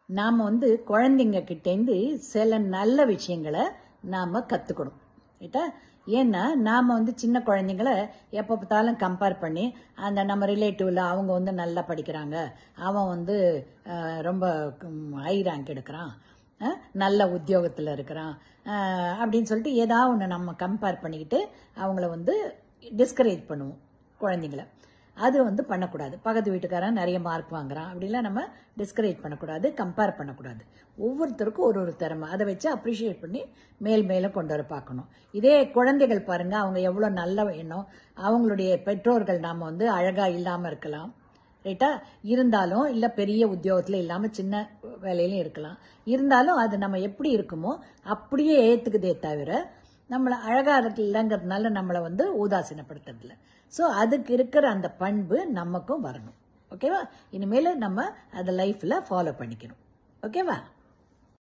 நாம் வந்து குழந்தைங்க கிட்டேருந்து சில நல்ல விஷயங்களை நாம் கற்றுக்கணும் ரைட்டா. ஏன்னா நாம் வந்து சின்ன குழந்தைங்கள எப்போ பார்த்தாலும் கம்பேர் பண்ணி அந்த நம்ம ரிலேட்டிவில் அவங்க வந்து நல்லா படிக்கிறாங்க, அவன் வந்து ரொம்ப ஹை ரேங்க் எடுக்கிறான், நல்ல உத்தியோகத்தில் இருக்கிறான் அப்படின்னு சொல்லிட்டு ஏதாவது ஒன்று நம்ம கம்பேர் பண்ணிக்கிட்டு அவங்கள வந்து டிஸ்கரேஜ் பண்ணுவோம் குழந்தைங்கள. அது வந்து பண்ணக்கூடாது. பக்கத்து வீட்டுக்காரன் நிறைய மார்க் வாங்குறான் அப்படிலாம் நம்ம டிஸ்கரேஜ் பண்ணக்கூடாது, கம்பேர் பண்ணக்கூடாது. ஒவ்வொருத்தருக்கும் ஒரு ஒரு திறமை, அதை வச்சு அப்ரிஷியேட் பண்ணி மேலும் கொண்டு வர பார்க்கணும். இதே குழந்தைகள் பாருங்க, அவங்க எவ்வளோ நல்ல எண்ணம், அவங்களுடைய பெற்றோர்கள் நாம் வந்து அழகா இல்லாமல் இருக்கலாம் ரைட்டா, இருந்தாலும் இல்லை பெரிய உத்தியோகத்தில் இல்லாமல் சின்ன வேலையிலும் இருக்கலாம், இருந்தாலும் அது நம்ம எப்படி இருக்குமோ அப்படியே ஏற்றுக்குதே தவிர நம்மளை அழகா இல்லைங்கிறதுனால நம்மளை வந்து உதாசீனப்படுத்துறதில்ல. ஸோ அதுக்கு இருக்கிற அந்த பண்பு நமக்கும் வரணும். ஓகேவா? இனிமேல் நம்ம அதை லைஃப்பில் ஃபாலோ பண்ணிக்கணும். ஓகேவா?